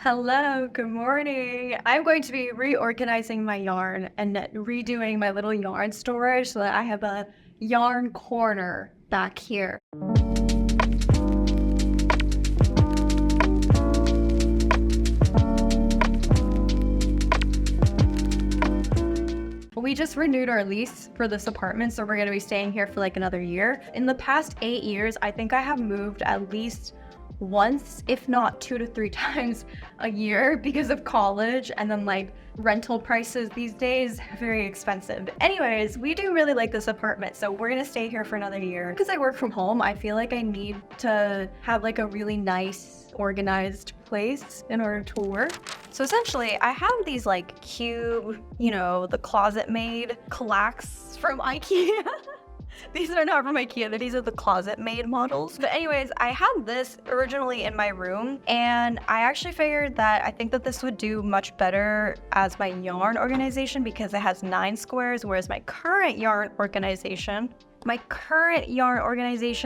Hello, good morning. I'm going to be reorganizing my yarn and redoing my little yarn storage so that I have a yarn corner back here. We just renewed our lease for this apartment, so we're going to be staying here for like another year. In the past 8 years, I think I have moved at least once, if not 2 to 3 times a year because of college, and then like rental prices these days, very expensive. Anyways, we do really like this apartment, so we're gonna stay here for another year. Because I work from home, I feel like I need to have like a really nice, organized place in order to work. So essentially, I have these like cube, the closet made clacks from IKEA. These are not from IKEA, these are the closet made models. But anyways, I had this originally in my room, and I actually figured that I think that this would do much better as my yarn organization because it has 9 squares, whereas my current yarn organization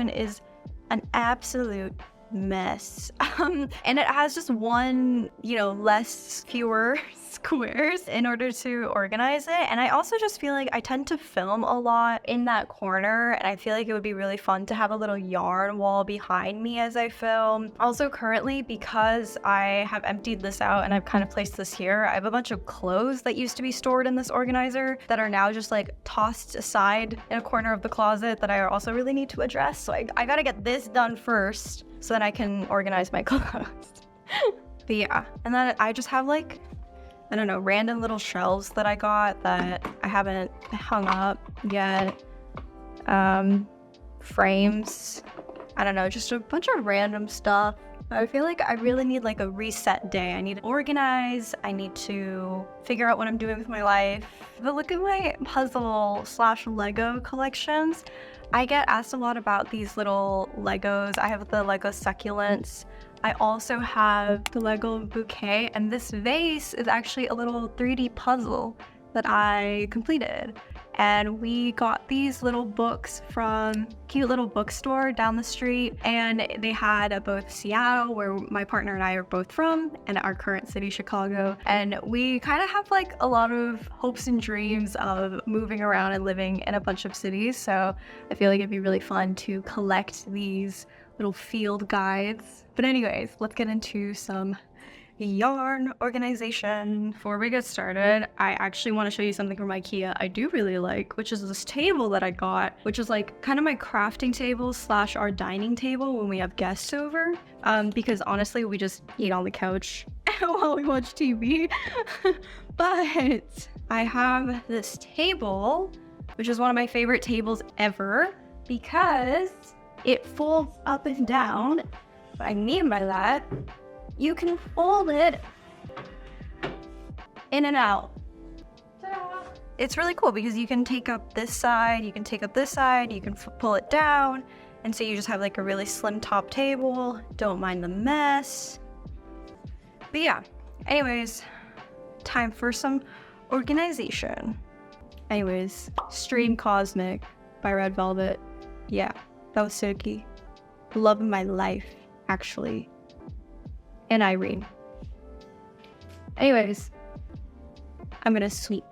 is an absolute mess. And it has just fewer squares in order to organize it. And I also just feel like I tend to film a lot in that corner, and I feel like it would be really fun to have a little yarn wall behind me as I film. Also currently, because I have emptied this out and I've kind of placed this here, I have a bunch of clothes that used to be stored in this organizer that are now just like tossed aside in a corner of the closet that I also really need to address. So I gotta get this done first so that I can organize my clothes. But yeah, and then I just have like, I don't know, random little shelves that I got that I haven't hung up yet. Frames. I don't know, just a bunch of random stuff. I feel like I really need like a reset day. I need to organize. I need to figure out what I'm doing with my life. But look at my puzzle/Lego collections. I get asked a lot about these little Legos. I have the Lego succulents. I also have the Lego bouquet, and this vase is actually a little 3D puzzle that I completed. And we got these little books from a cute little bookstore down the street, and they had both Seattle, where my partner and I are both from, and our current city, Chicago. And we kind of have like a lot of hopes and dreams of moving around and living in a bunch of cities. So I feel like it'd be really fun to collect these little field guides. But anyways, let's get into some yarn organization. Before we get started, I actually want to show you something from IKEA I do really like, which is this table that I got, which is like kind of my crafting table / our dining table when we have guests over, because honestly we just eat on the couch while we watch TV. But I have this table, which is one of my favorite tables ever because it folds up and down. What I mean by that, you can fold it in and out. Ta-da! It's really cool because you can take up this side, you can take up this side, you can pull it down, and so you just have like a really slim top table. Don't mind the mess. But yeah, anyways, time for some organization. Anyways, Stream Cosmic by Red Velvet. Yeah, that was Suki. Love of my life, actually. And Irene. Anyways, I'm gonna sweep.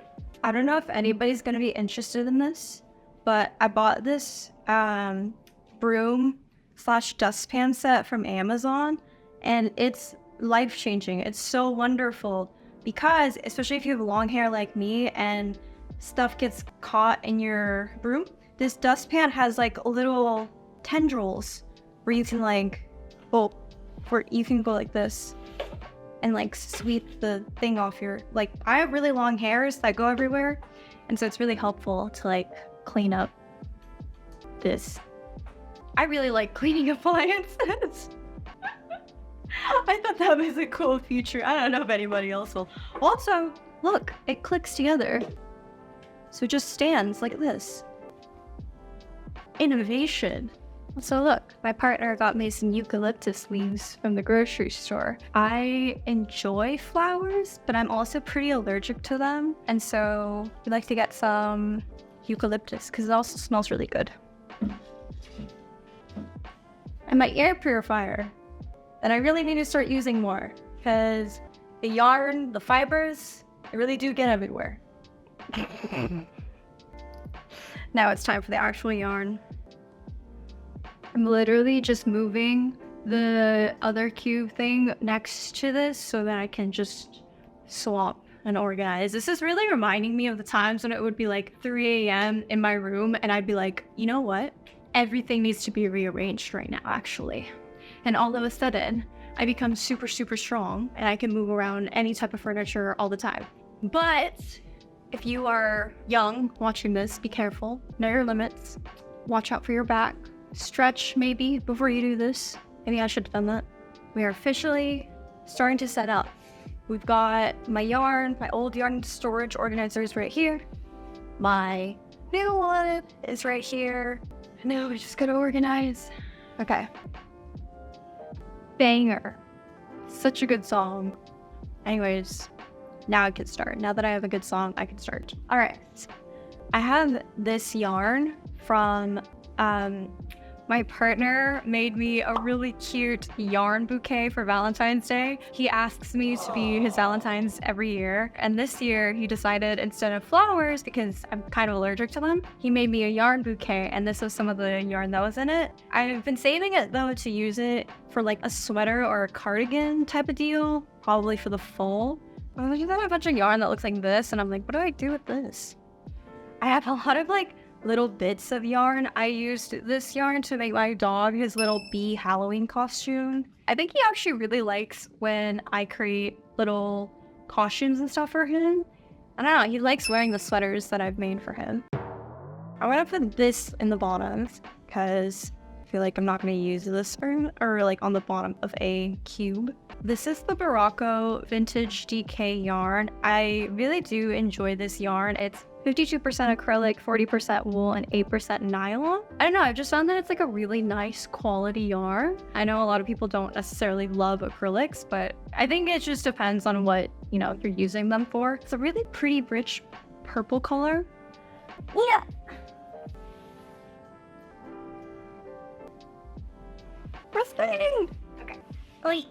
I don't know if anybody's gonna be interested in this, but I bought this broom / dustpan set from Amazon, and it's life-changing. It's so wonderful because, especially if you have long hair like me and stuff gets caught in your broom, this dustpan has like little tendrils where you can you can go like this and like sweep the thing off your, like, I have really long hairs that go everywhere, and so it's really helpful to like clean up this. I really like cleaning appliances. I thought that was a cool feature. I don't know if anybody else will. Also, look, it clicks together. So it just stands like this. Innovation. So look, my partner got me some eucalyptus leaves from the grocery store. I enjoy flowers, but I'm also pretty allergic to them. And so we like to get some eucalyptus because it also smells really good. And my air purifier that I really need to start using more. because the yarn, the fibers, they really do get everywhere. Now it's time for the actual yarn. I'm literally just moving the other cube thing next to this so that I can just swap and organize. This is really reminding me of the times when it would be like 3 a.m. in my room and I'd be like, you know what? Everything needs to be rearranged right now, actually. And all of a sudden, I become super, super strong and I can move around any type of furniture all the time. But if you are young watching this, be careful. Know your limits. Watch out for your back. Stretch maybe before you do this. Maybe I should have done that. We are officially starting to set up. We've got my yarn, my old yarn storage organizer is right here. My new one is right here. And now we're just gonna organize. Okay. Banger. Such a good song. Anyways, now I can start. Now that I have a good song, I can start. All right. I have this yarn from, my partner made me a really cute yarn bouquet for Valentine's Day. He asks me to be his Valentine's every year. And this year he decided instead of flowers, because I'm kind of allergic to them, he made me a yarn bouquet and this was some of the yarn that was in it. I've been saving it though to use it for like a sweater or a cardigan type of deal, probably for the fall. I just have a bunch of yarn that looks like this and I'm like, what do I do with this? I have a lot of like little bits of yarn. I used this yarn to make my dog his little bee Halloween costume. I think he actually really likes when I create little costumes and stuff for him. I don't know, he likes wearing the sweaters that I've made for him. I want to put this in the bottoms because I feel like I'm not going to use this or like on the bottom of a cube. This is the Morocco Vintage DK yarn. I really do enjoy this yarn. It's 52% acrylic, 40% wool, and 8% nylon. I don't know, I've just found that it's like a really nice quality yarn. I know a lot of people don't necessarily love acrylics, but I think it just depends on what, you know, you're using them for. It's a really pretty rich purple color. Yeah. Frustrating. Okay. Wait.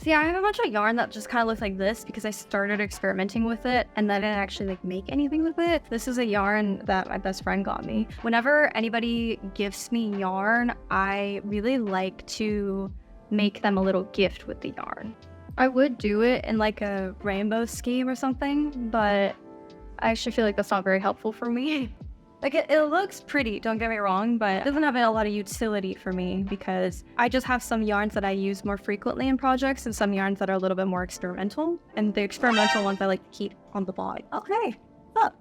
See, I have a bunch of yarn that just kind of looks like this because I started experimenting with it and then I didn't actually like make anything with it. This is a yarn that my best friend got me. Whenever anybody gifts me yarn, I really like to make them a little gift with the yarn. I would do it in like a rainbow scheme or something, but I actually feel like that's not very helpful for me. Like, it looks pretty, don't get me wrong, but it doesn't have a lot of utility for me because I just have some yarns that I use more frequently in projects and some yarns that are a little bit more experimental. And the experimental ones I like to keep on the blog. Okay, look.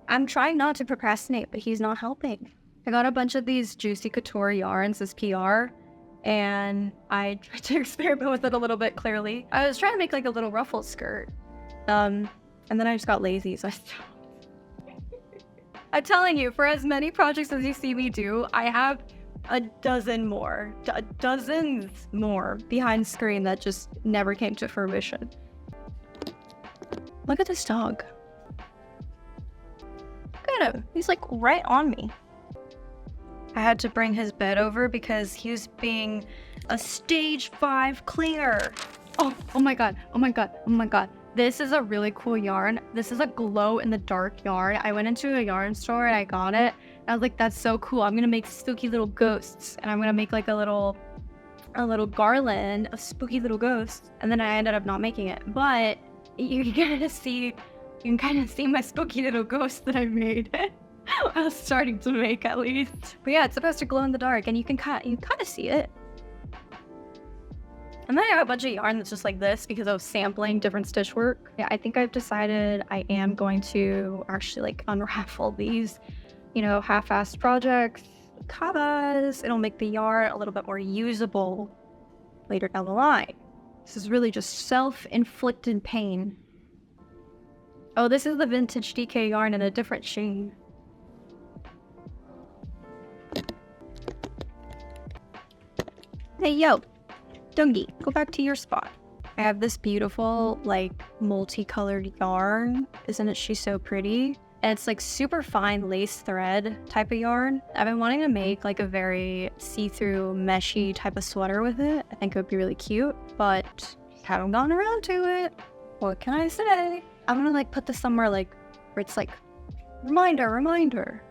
I'm trying not to procrastinate, but he's not helping. I got a bunch of these Juicy Couture yarns as PR, and I tried to experiment with it a little bit, clearly. I was trying to make like a little ruffle skirt, and then I just got lazy, so I stopped. I'm telling you, for as many projects as you see me do, I have a dozen more, dozens more behind screen that just never came to fruition. Look at this dog. Look at him. He's like right on me. I had to bring his bed over because he was being a stage 5 clinger. Oh my god, oh my god, oh my god. This is a really cool yarn. This is a glow-in-the-dark yarn. I went into a yarn store and I got it. I was like, that's so cool. I'm gonna make spooky little ghosts. And I'm gonna make like a little garland of spooky little ghosts. And then I ended up not making it. But you can kind of see my spooky little ghost that I made. I was starting to make at least. But yeah, it's supposed to glow in the dark and you kind of see it. And then I have a bunch of yarn that's just like this because I was sampling different stitch work. Yeah, I think I've decided I am going to actually like unravel these, you know, half-assed projects because it'll make the yarn a little bit more usable later down the line. This is really just self-inflicted pain. Oh, this is the vintage DK yarn in a different shade. Hey, yo. Dungy, go back to your spot. I have this beautiful, like, multicolored yarn. Isn't it she's so pretty? And it's like super fine lace thread type of yarn. I've been wanting to make like a very see-through meshy type of sweater with it. I think it would be really cute, but haven't gotten around to it. What can I say? I'm gonna like put this somewhere like where it's like reminder.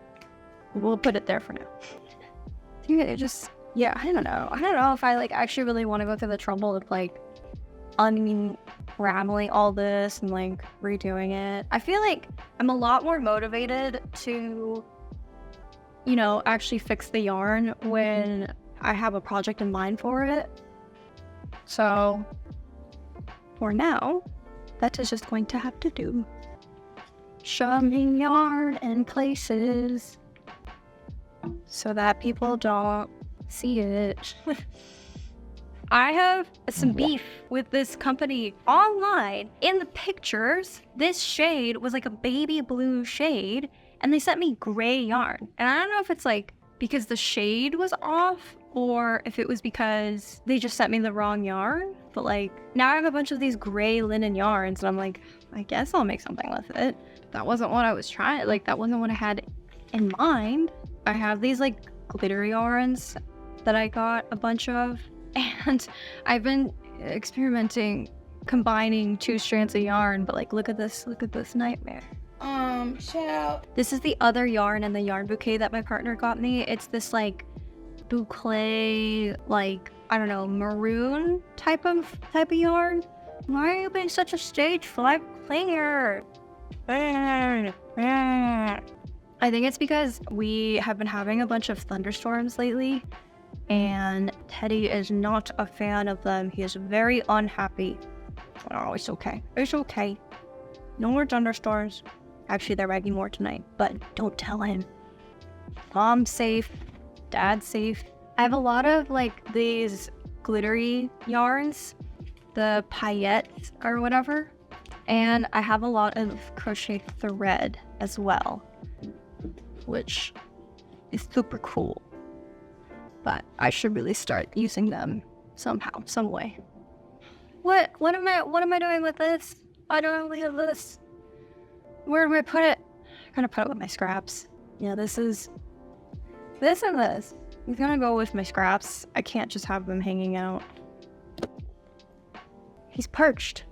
We'll put it there for now. I think it just, yeah, I don't know if I like actually really want to go through the trouble of like unraveling all this and like redoing it. I feel like I'm a lot more motivated to, you know, actually fix the yarn when I have a project in mind for it. So for now, that is just going to have to do. Shoving yarn in places so that people don't see it. I have some beef with this company online. In the pictures, this shade was like a baby blue shade, and they sent me gray yarn. And I don't know if it's like because the shade was off or if it was because they just sent me the wrong yarn. But like now I have a bunch of these gray linen yarns, and I'm like, I guess I'll make something with it. That wasn't what I was trying. Like that wasn't what I had in mind. I have these like glitter yarns that I got a bunch of. And I've been experimenting combining 2 strands of yarn, but like look at this nightmare. Shout. This is the other yarn in the yarn bouquet that my partner got me. It's this like boucle, like, I don't know, maroon type of yarn. Why are you being such a stage 5 player? I think it's because we have been having a bunch of thunderstorms lately, and Teddy is not a fan of them. He is very unhappy. Oh, it's okay. It's okay. No more thunderstorms. Actually, there might be more tonight, but don't tell him. Mom's safe. Dad's safe. I have a lot of like these glittery yarns, the paillettes or whatever, and I have a lot of crochet thread as well, which is super cool. But I should really start using them somehow, some way. What am I doing with this? I don't really have this. Where do I put it? I'm gonna put it with my scraps. Yeah, this and this. I'm gonna go with my scraps. I can't just have them hanging out. He's perched.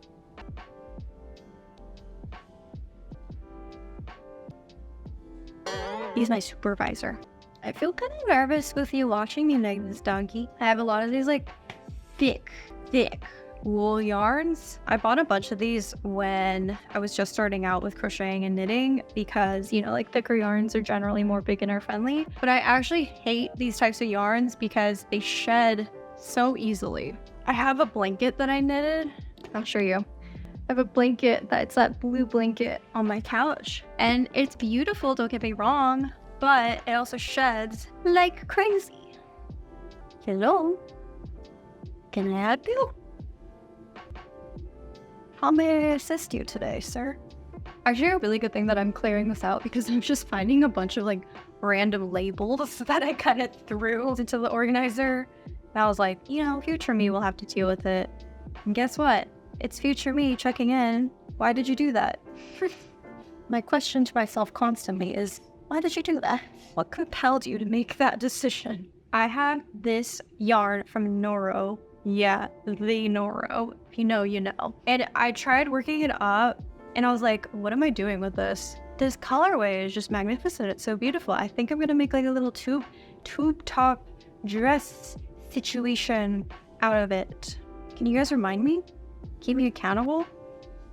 He's my supervisor. I feel kind of nervous with you watching me like this, donkey. I have a lot of these like thick wool yarns. I bought a bunch of these when I was just starting out with crocheting and knitting because, you know, like thicker yarns are generally more beginner friendly. But I actually hate these types of yarns because they shed so easily. I have a blanket that I knitted. I'll show you. I have a blanket that's that blue blanket on my couch, and it's beautiful, don't get me wrong, but it also sheds like crazy. Hello? Can I help you? How may I assist you today, sir? Actually, a really good thing that I'm clearing this out because I'm just finding a bunch of like random labels that I kind of threw into the organizer. And I was like, you know, future me will have to deal with it. And guess what? It's future me checking in. Why did you do that? My question to myself constantly is, why did you do that? What compelled you to make that decision? I have this yarn from Noro. Yeah, the Noro. If you know, you know. And I tried working it up, and I was like, what am I doing with this? This colorway is just magnificent. It's so beautiful. I think I'm gonna make like a little tube top dress situation out of it. Can you guys remind me? Keep me accountable?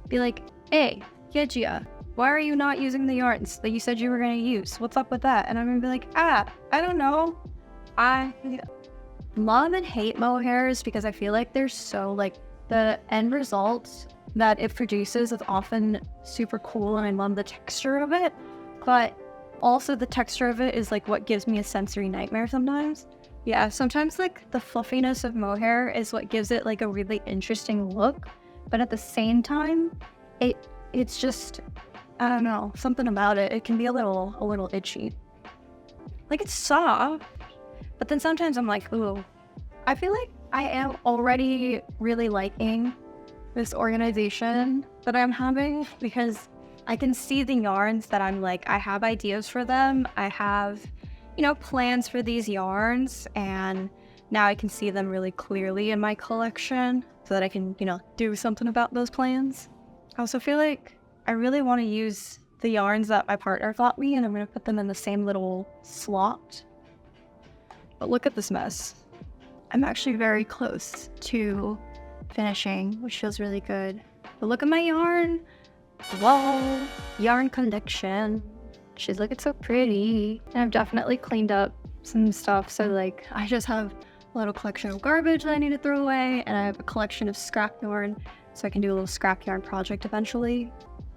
Be like, hey, Yejia, why are you not using the yarns that you said you were gonna use? What's up with that? And I'm gonna be like, I don't know. I love and hate mohairs because I feel like they're so like the end result that it produces is often super cool, and I love the texture of it, but also the texture of it is like what gives me a sensory nightmare sometimes. Yeah, sometimes like the fluffiness of mohair is what gives it like a really interesting look, but at the same time it's just, I don't know, something about it. It can be a little itchy. Like it's soft, but then sometimes I'm like, ooh. I feel like I am already really liking this organization that I'm having because I can see the yarns that I'm like, I have ideas for them. I have, you know, plans for these yarns, and Now I can see them really clearly in my collection so that I can, do something about those plans. I also feel like I really want to use the yarns that my partner got me, and I'm going to put them in the same little slot. But look at this mess. I'm actually very close to finishing, which feels really good. But look at my yarn. Whoa, yarn collection. She's looking so pretty. And I've definitely cleaned up some stuff. So like I just have a little collection of garbage that I need to throw away, and I have a collection of scrap yarn so I can do a little scrap yarn project eventually.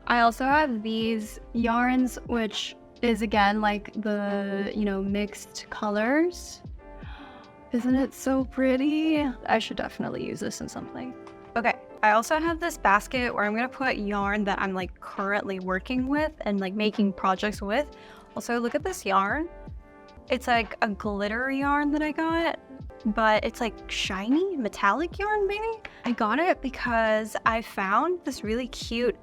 I also have these yarns, which is again like the, mixed colors. Isn't it so pretty? I should definitely use this in something. Okay, I also have this basket where I'm gonna put yarn that I'm like currently working with and like making projects with. Also, look at this yarn. It's like a glitter yarn that I got, but it's like shiny metallic yarn maybe. I got it because I found this really cute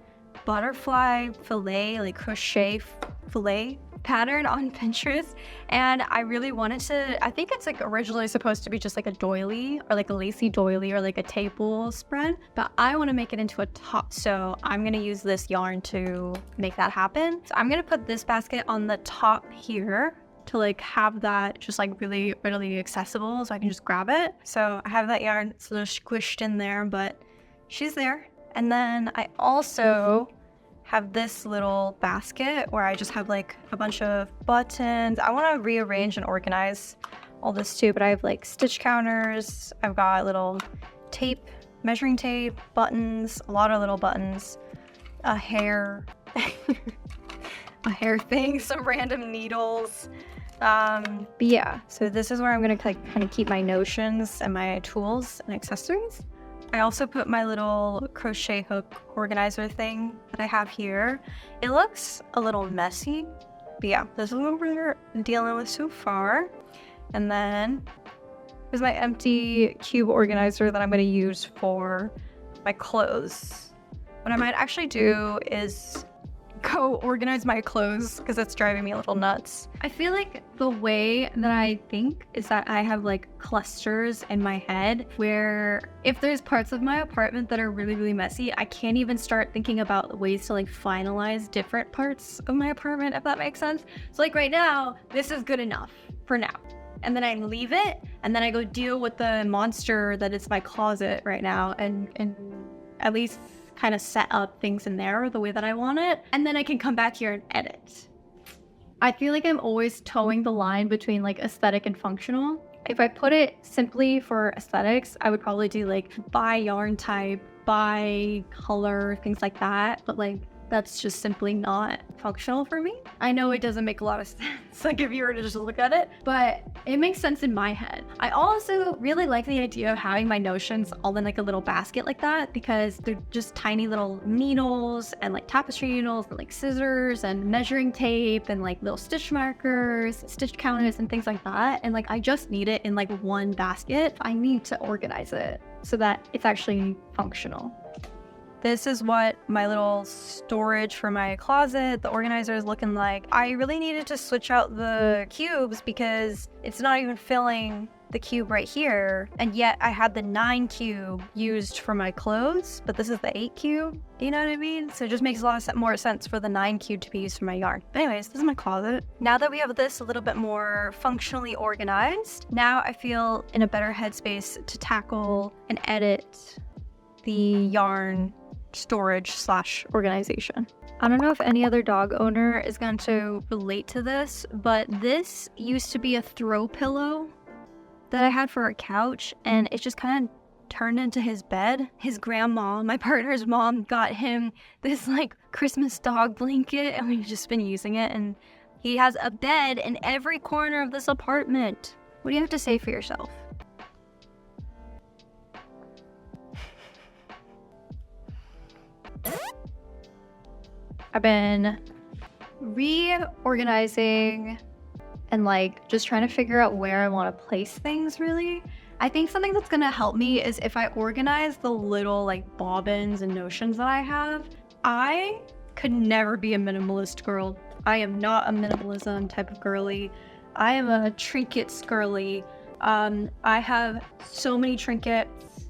butterfly fillet, like crochet fillet pattern on Pinterest, and I really wanted to, I think it's like originally supposed to be just like a doily or like a lacy doily or like a table spread, but I want to make it into a top, so I'm going to use this yarn to make that happen. So I'm going to put this basket on the top here to like have that just like really readily accessible so I can just grab it. So I have that yarn, it's a little squished in there, but she's there. And then I also have this little basket where I just have like a bunch of buttons. I want to rearrange and organize all this too, but I have like stitch counters. I've got little tape, measuring tape, buttons, a lot of little buttons, a hair, a hair thing, some random needles. But yeah, so this is where I'm gonna like kind of keep my notions and my tools and accessories. I also put my little crochet hook organizer thing that I have here. It looks a little messy, but yeah, this is what we're dealing with so far. And then there's my empty cube organizer that I'm going to use for my clothes. What I might actually do is go organize my clothes because it's driving me a little nuts. I feel like the way that I think is that I have like clusters in my head where if there's parts of my apartment that are really, really messy, I can't even start thinking about ways to like finalize different parts of my apartment, if that makes sense. So like right now, this is good enough for now. And then I leave it and then I go deal with the monster that is my closet right now and at least kind of set up things in there the way that I want it, and then I can come back here and edit. I feel like I'm always towing the line between like aesthetic and functional. If I put it simply for aesthetics, I would probably do like by yarn type, by color, things like that, but like that's just simply not functional for me. I know it doesn't make a lot of sense, like if you were to just look at it, but it makes sense in my head. I also really like the idea of having my notions all in like a little basket like that because they're just tiny little needles and like tapestry needles and like scissors and measuring tape and like little stitch markers, stitch counters and things like that. And like I just need it in like one basket. I need to organize it so that it's actually functional. This is what my little storage for my closet, the organizer is looking like. I really needed to switch out the cubes because it's not even filling the cube right here. And yet I had the 9 cube used for my clothes, but this is the 8 cube. You know what I mean? So it just makes a lot of more sense for the 9 cube to be used for my yarn. But anyways, this is my closet. Now that we have this a little bit more functionally organized, now I feel in a better headspace to tackle and edit the yarn storage / organization. I don't know if any other dog owner is going to relate to this, but this used to be a throw pillow that I had for a couch, and it just kind of turned into his bed. His grandma, my partner's mom, got him this like Christmas dog blanket, and we've just been using it, and he has a bed in every corner of this apartment. What do you have to say for yourself? I've been reorganizing and like just trying to figure out where I want to place things really. I think something that's going to help me is if I organize the little like bobbins and notions that I have. I could never be a minimalist girl. I am not a minimalism type of girly. I am a trinkets girly. I have so many trinkets.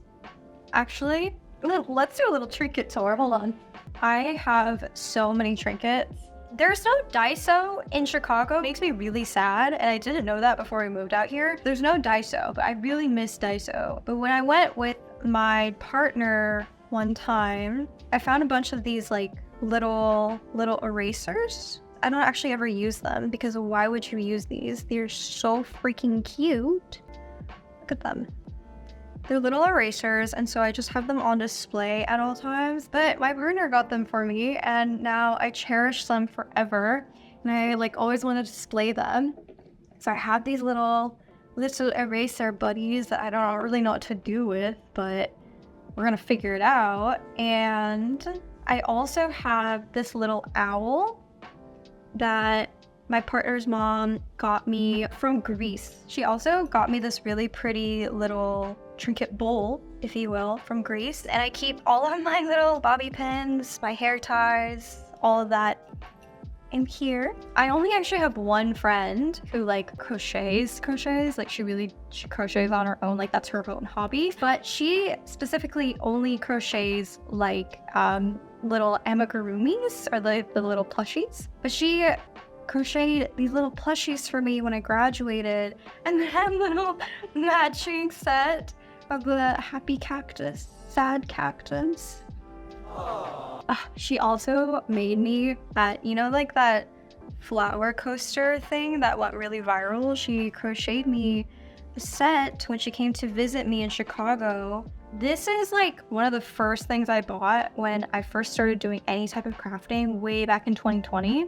Actually, let's do a little trinket tour. Hold on. I have so many trinkets. There's no Daiso in Chicago. It makes me really sad, and I didn't know that before we moved out here. There's no Daiso, but I really miss Daiso. But when I went with my partner one time, I found a bunch of these like little erasers. I don't actually ever use them because why would you use these? They're so freaking cute. Look at them. They're little erasers, and so I just have them on display at all times. But my partner got them for me, and now I cherish them forever. And I like always want to display them. So I have these little eraser buddies that I don't really know what to do with, but we're gonna figure it out. And I also have this little owl that my partner's mom got me from Greece. She also got me this really pretty little trinket bowl, if you will, from Greece. And I keep all of my little bobby pins, my hair ties, all of that in here. I only actually have one friend who like crochets. Like she crochets on her own, like that's her own hobby. But she specifically only crochets like little amigurumis, or the little plushies. But she crocheted these little plushies for me when I graduated, and that little matching set of the happy cactus, sad cactus. She also made me that, you know, like that flower coaster thing that went really viral. She crocheted me a set when she came to visit me in Chicago. This is like one of the first things I bought when I first started doing any type of crafting way back in 2020.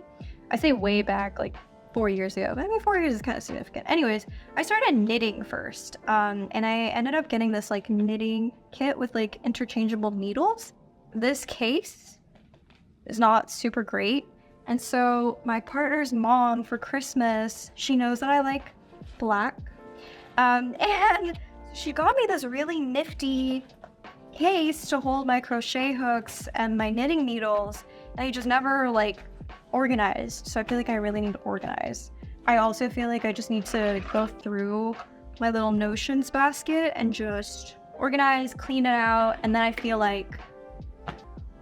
I say way back, like 4 years ago, but I mean 4 years is kind of significant. Anyways, I started knitting first, and I ended up getting this like knitting kit with like interchangeable needles. This case is not super great, and so my partner's mom for Christmas, she knows that I like black, and she got me this really nifty case to hold my crochet hooks and my knitting needles, and I just never like organized, so I feel like I really need to organize. I also feel like I just need to go through my little notions basket and just organize, clean it out, and then I feel like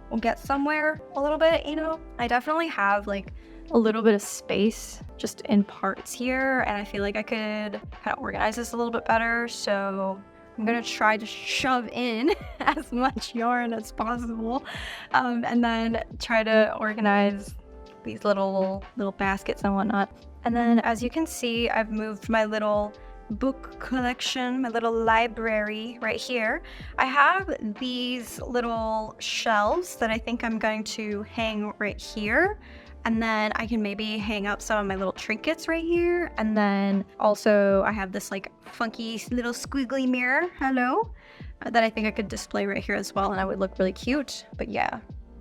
we'll get somewhere a little bit, you know? I definitely have like a little bit of space just in parts here, and I feel like I could kind of organize this a little bit better, so I'm gonna try to shove in as much yarn as possible, and then try to organize these little baskets and whatnot. And then as you can see, I've moved my little book collection, my little library right here. I have these little shelves that I think I'm going to hang right here, and then I can maybe hang up some of my little trinkets right here. And then also I have this like funky little squiggly mirror, that I think I could display right here as well, and I would look really cute. But yeah,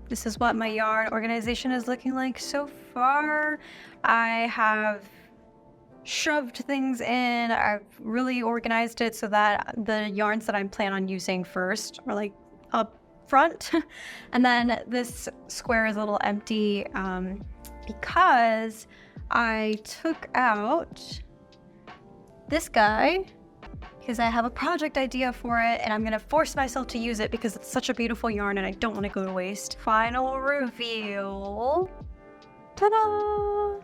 this is what my yarn organization is looking like so far. I have shoved things in. I've really organized it so that the yarns that I'm planning on using first are like up front. And then this square is a little empty because I took out this guy because I have a project idea for it, and I'm gonna force myself to use it because it's such a beautiful yarn and I don't want to go to waste. Final reveal. Ta-da!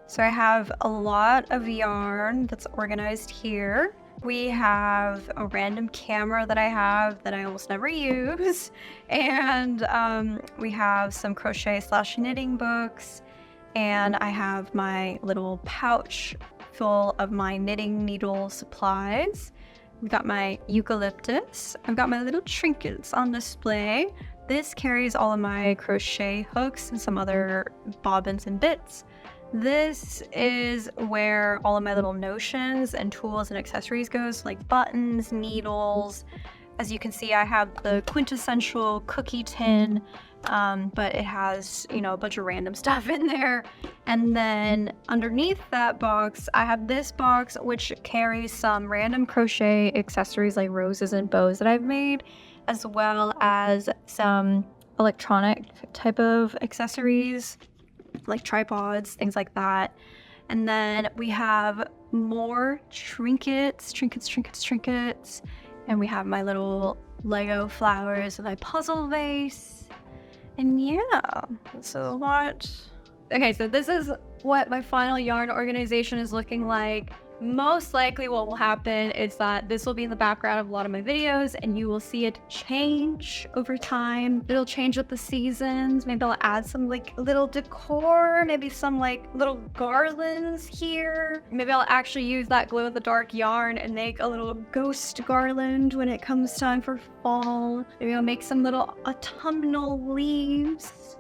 So I have a lot of yarn that's organized here. We have a random camera that I have that I almost never use, and we have some crochet/knitting books, and I have my little pouch full of my knitting needle supplies. I've got my eucalyptus. I've got my little trinkets on display. This carries all of my crochet hooks and some other bobbins and bits. This is where all of my little notions and tools and accessories goes, like buttons, needles. As you can see, I have the quintessential cookie tin, but it has, you know, a bunch of random stuff in there. And then underneath that box, I have this box, which carries some random crochet accessories like roses and bows that I've made, as well as some electronic type of accessories like tripods, things like that. And then we have more trinkets. And we have my little Lego flowers and my puzzle vase. And yeah, this is what. Okay, so this is what my final yarn organization is looking like. Most likely what will happen is that this will be in the background of a lot of my videos and you will see it change over time. It'll change with the seasons. Maybe I'll add some like little decor, maybe some like little garlands here. Maybe I'll actually use that glow-in-the-dark yarn and make a little ghost garland when it comes time for fall. Maybe I'll make some little autumnal leaves.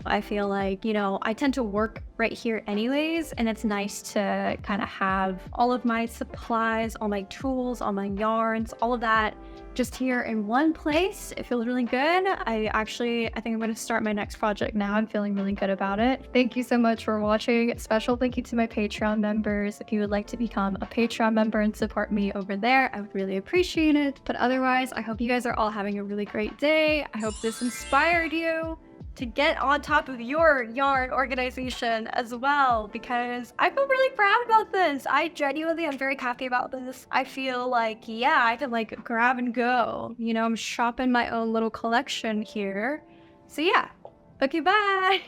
I feel like, you know, I tend to work right here anyways, and it's nice to kind of have all of my supplies, all my tools, all my yarns, all of that just here in one place. It feels really good. I think I'm going to start my next project now. I'm feeling really good about it. Thank you so much for watching. Special thank you to my Patreon members. If you would like to become a Patreon member and support me over there, I would really appreciate it. But otherwise, I hope you guys are all having a really great day. I hope this inspired you to get on top of your yarn organization as well, because I feel really proud about this. I genuinely am very happy about this. I feel like, yeah, I can like grab and go. You know, I'm shopping my own little collection here. So yeah, okay, bye.